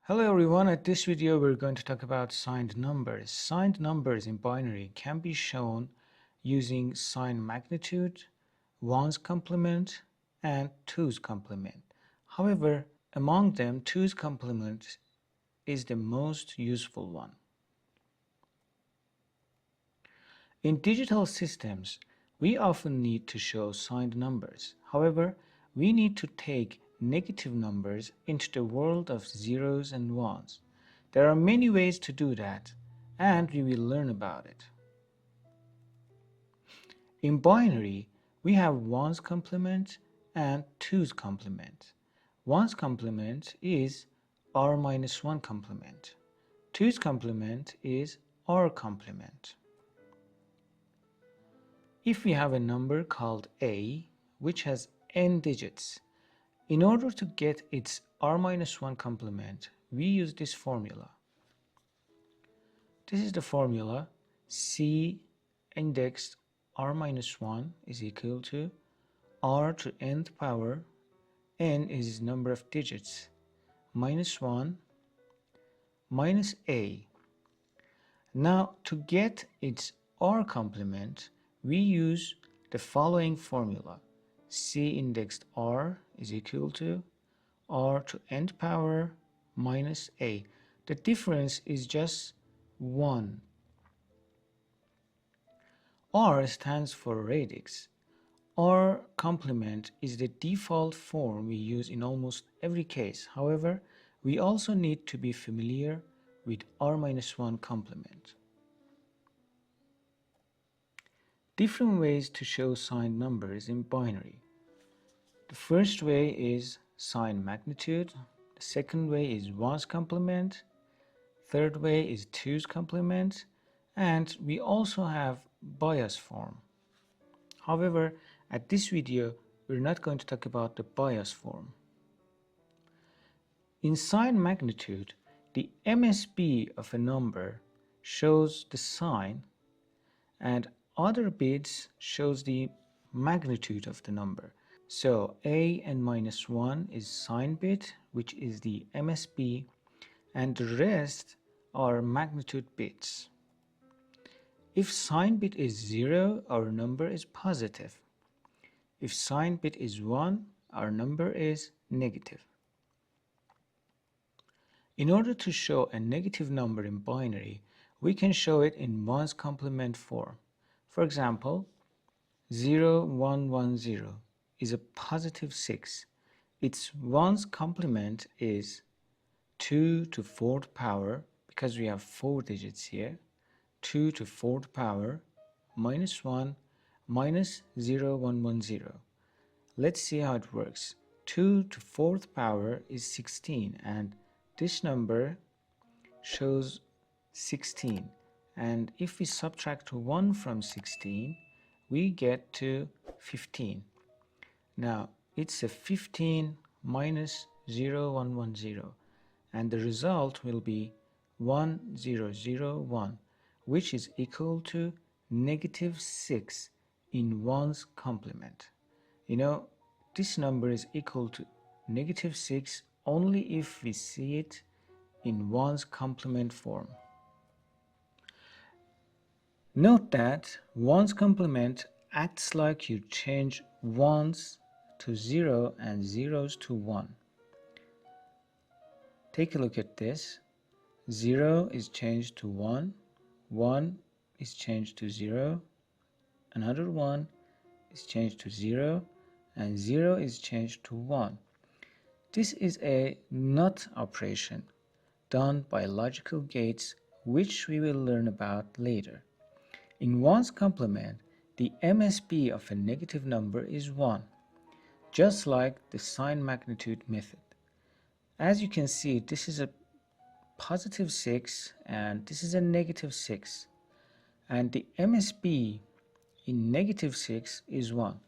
Hello everyone, at this video we're going to talk about signed numbers. Signed numbers in binary can be shown using sign magnitude, 1's complement, and 2's complement. However, among them 2's complement is the most useful one. In digital systems, we often need to show signed numbers. However, we need to take negative numbers into the world of zeros and ones. There are many ways to do that, and we will learn about it. In binary, we have 1's complement and 2's complement. 1's complement is r minus 1 complement. 2's complement is r complement. If we have a number called a, which has n digits, in order to get its r-1 complement, we use this formula. This is the formula: c indexed r-1 is equal to r to nth power, n is number of digits, minus 1 minus a. Now to get its r complement, we use the following formula: c indexed r is equal to r to nth power minus a. The difference is just 1. R stands for radix. R complement is the default form we use in almost every case. However, we also need to be familiar with r-1 complement. Different ways to show signed numbers in binary. The first way is sign magnitude. The second way is 1's complement. Third way is 2's complement. And we also have bias form. However, at this video, we're not going to talk about the bias form. In sign magnitude, the MSB of a number shows the sign, and other bits shows the magnitude of the number. So a and minus 1 is sign bit, which is the MSB, and the rest are magnitude bits. If sign bit is 0, our number is positive. If sign bit is 1, our number is negative. In order to show a negative number in binary, we can show it in 1's complement form. For example, 0110 is a positive 6. Its 1's complement is 2 to 4th power, because we have 4 digits here, 2 to 4th power minus 1 minus 0110. Let's see how it works. 2 to 4th power is 16, and this number shows 16. And if we subtract 1 from 16, we get to 15. Now, it's a 15 minus 0110, and the result will be 1001, which is equal to negative 6 in 1's complement. You know, this number is equal to negative 6 only if we see it in 1's complement form. Note that 1's complement acts like you change 1's to 0 and 0's to 1. Take a look at this. 0 is changed to 1, 1 is changed to 0, another 1 is changed to 0, and 0 is changed to 1. This is a NOT operation done by logical gates, which we will learn about later. In 1's complement, the MSB of a negative number is 1, just like the sign magnitude method. As you can see, this is a positive 6 and this is a negative 6. And the MSB in negative 6 is 1.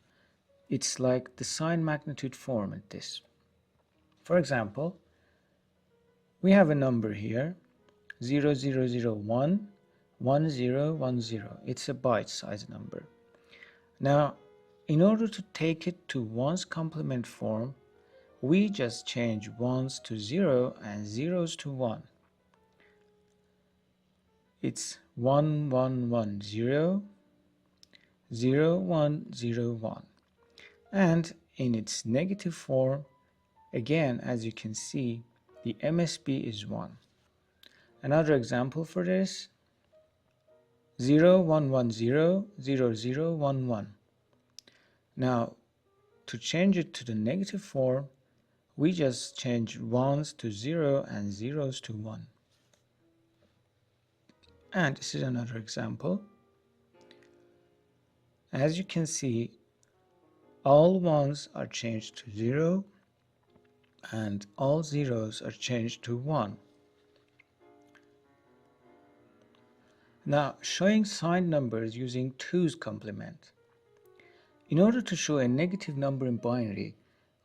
It's like the sign magnitude form at this. For example, we have a number here, 0001, 1010. It's a byte size number. Now, in order to take it to 1's complement form, we just change 1's to 0 and 0's to 1. It's 1 1 1 0 0 1 0 1. And in its negative form, again, as you can see, the MSB is 1. Another example for this, 0 1 1 0 0 0 1 1. Now, to change it to the negative form, we just change 1's to 0 and 0's to 1. And this is another example. As you can see, all 1's are changed to 0 and all 0's are changed to 1. Now, showing signed numbers using 2's complement. In order to show a negative number in binary,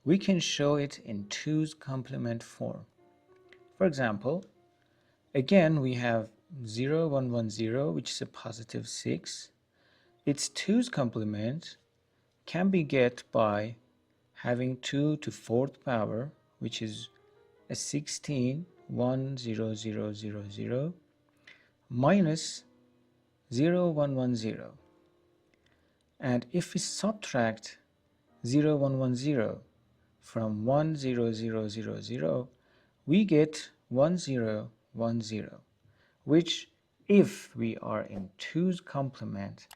we can show it in 2's complement form. For example, again we have 0 1 1 0, which is a positive 6. Its 2's complement can be get by having 2 to 4th power, which is a 16 1 0 0 0 0 minus 0 1 1 0. And if we subtract 0 1 1 0 from 1 0 0 0 0, we get 1 0 1 0, which if we are in 2's complement,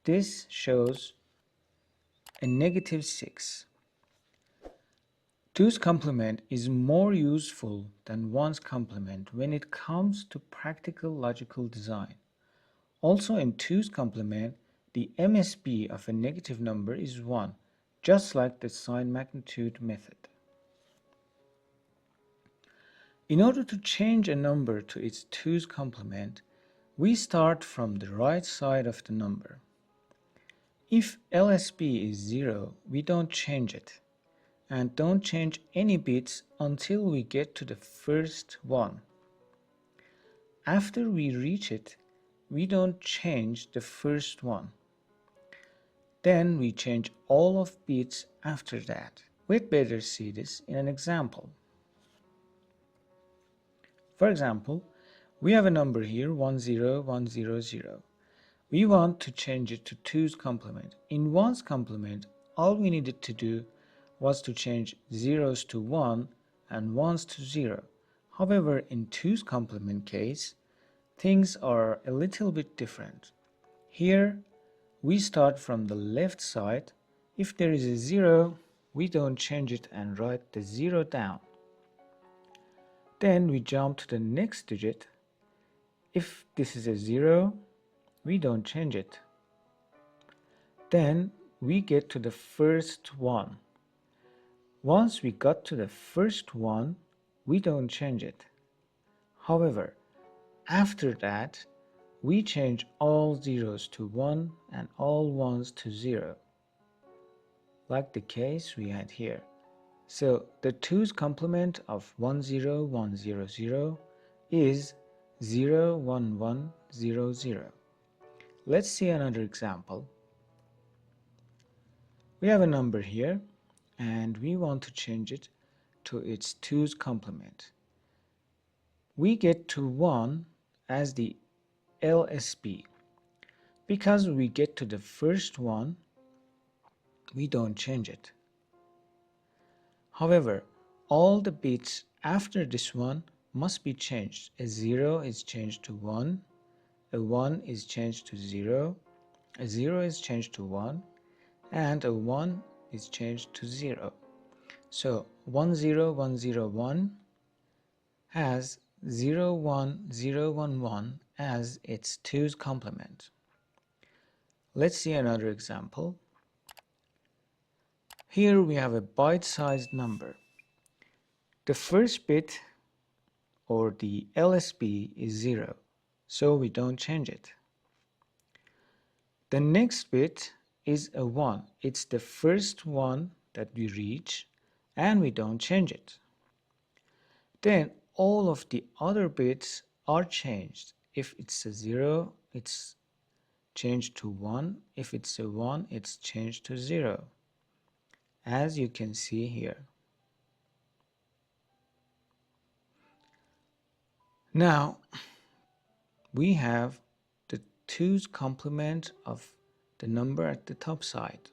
this shows a negative 6. 2's complement is more useful than 1's complement when it comes to practical logical design. Also in 2's complement, the MSB of a negative number is 1, just like the sign magnitude method. In order to change a number to its 2's complement, we start from the right side of the number. If LSB is 0, we don't change it, and don't change any bits until we get to the first one. After we reach it, we don't change the first one. Then we change all of bits after that. We'd better see this in an example. For example, we have a number here 10100. We want to change it to 2's complement. In 1's complement, all we needed to do was to change 0's to 1 and 1's to 0. However, in 2's complement case, things are a little bit different. Here, we start from the left side. If there is a 0, we don't change it and write the 0 down. Then we jump to the next digit. If this is a 0, we don't change it. Then we get to the first one. Once we got to the first one, we don't change it. However, after that, we change all 0's to 1 and all 1's to 0, like the case we had here. So the 2's complement of 10100 is 01100. Let's see another example. We have a number here and we want to change it to its 2's complement. We get to 1 as the LSB. Because we get to the first one, we don't change it. However, all the bits after this one must be changed. A 0 is changed to 1, a 1 is changed to 0, a 0 is changed to 1, and a 1 is changed to 0. So 10101 has 01011 as its 2's complement. Let's see another example. Here we have a byte-sized number. The first bit, or the LSB, is 0, so we don't change it. The next bit is a 1. It's the first one that we reach, and we don't change it. Then all of the other bits are changed. If it's a 0, it's changed to 1. If it's a 1, it's changed to 0. As you can see here. Now we have the 2's complement of the number at the top side.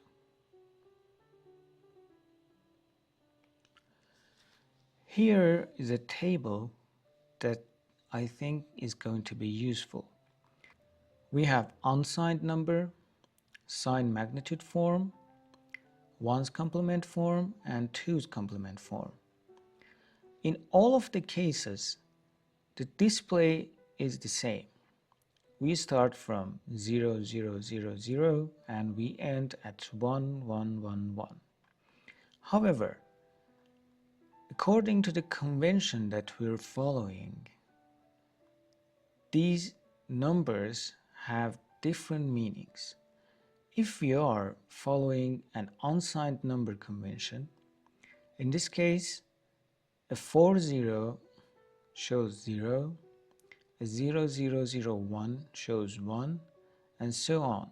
Here is a table that I think is going to be useful. We have unsigned number, signed magnitude form, 1's complement form, and 2's complement form. In all of the cases, the display is the same. We start from 0, 0, 0, 0 and we end at 1, 1, 1, 1. However, according to the convention that we're following, these numbers have different meanings. If we are following an unsigned number convention, in this case, a 40 shows 0, a 0001 shows 1, and so on,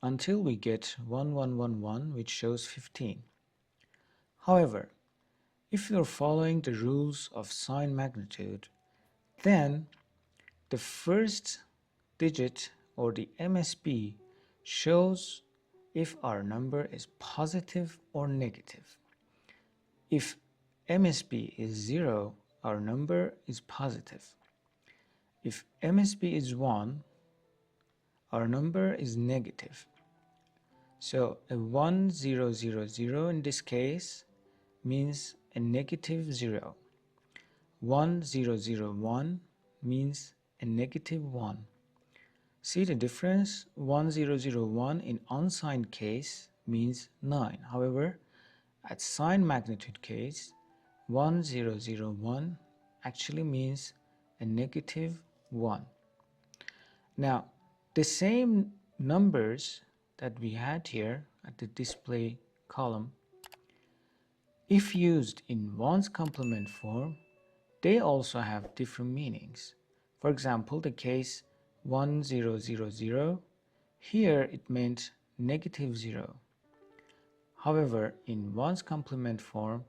until we get 1111, which shows 15. However, if you're following the rules of sign magnitude, then the first digit or the MSB shows if our number is positive or negative. If MSB is 0, our number is positive. If MSB is 1, our number is negative. So a 1000 in this case means a negative 0. 1001 means a negative 1. See the difference? 1001 in unsigned case means 9. However, at signed magnitude case, 1001 actually means a negative 1. Now, the same numbers that we had here at the display column, if used in 1's complement form, they also have different meanings. For example, the case 1000, here it meant negative 0. However, in 1's complement form,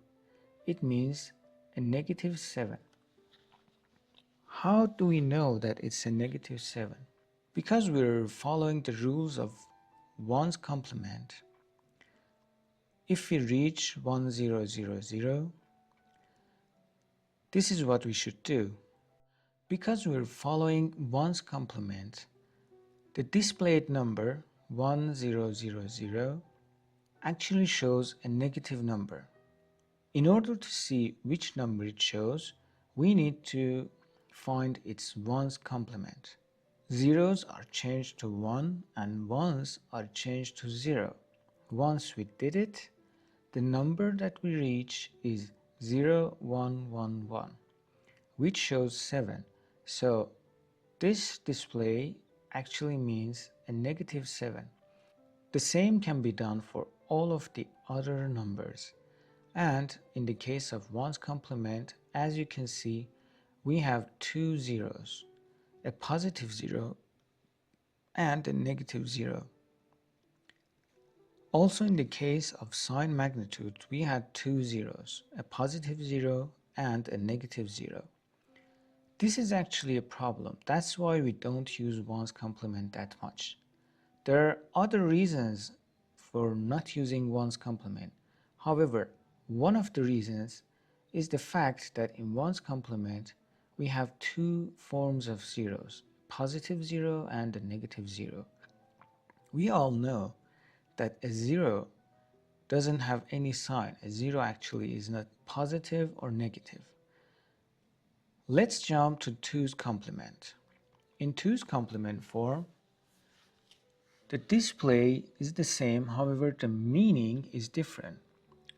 it means a negative 7. How do we know that it's a negative 7? Because we're following the rules of 1's complement. If we reach 1000, this is what we should do. Because we're following 1's complement, the displayed number 1000 actually shows a negative number. In order to see which number it shows, we need to find its 1's complement. Zeros are changed to 1 and 1's are changed to 0. Once we did it, the number that we reach is 0111, which shows 7. So this display actually means a negative 7. The same can be done for all of the other numbers. And in the case of 1's complement, as you can see, we have two zeros, a positive 0 and a negative 0. Also in the case of sign magnitude, we had two zeros, a positive 0 and a negative 0. This is actually a problem. That's why we don't use 1's complement that much. There are other reasons for not using 1's complement. However, one of the reasons is the fact that in 1's complement, we have two forms of zeros, positive 0 and a negative 0. We all know that a 0 doesn't have any sign. A 0 actually is not positive or negative. Let's jump to 2's complement. In 2's complement form, the display is the same, however the meaning is different.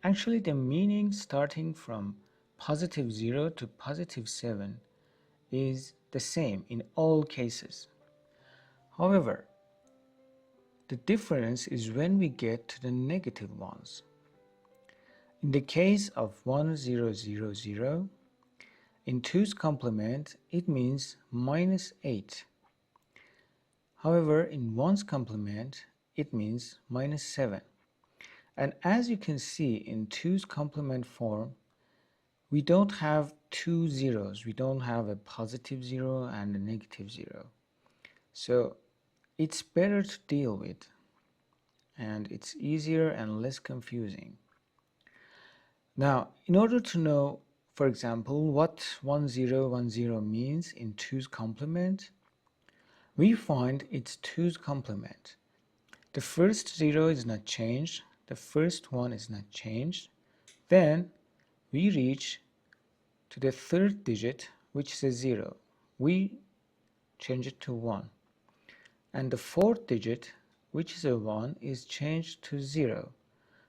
Actually, the meaning starting from positive 0 to positive 7 is the same in all cases. However, the difference is when we get to the negative ones. In the case of 1000, in 2's complement, it means -8. However, in 1's complement, it means -7. And as you can see in 2's complement form, we don't have two zeros. We don't have a positive 0 and a negative 0. So it's better to deal with, and it's easier and less confusing. Now, in order to know, for example, what 1010 means in 2's complement, we find its 2's complement. The first 0 is not changed, the first one is not changed. Then we reach to the third digit, which is a 0. We change it to 1. And the fourth digit, which is a 1, is changed to 0.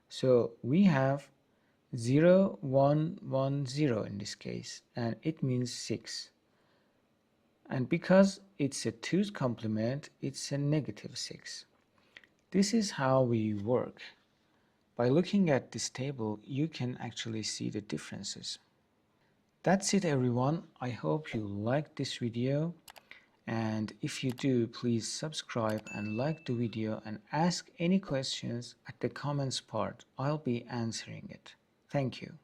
So we have 0, 1, 1, 0 in this case, and it means 6. And because it's a 2's complement, it's a negative 6. This is how we work. By looking at this table, you can actually see the differences. That's it, everyone. I hope you liked this video, and if you do, please subscribe and like the video and ask any questions at the comments part. I'll be answering it. Thank you.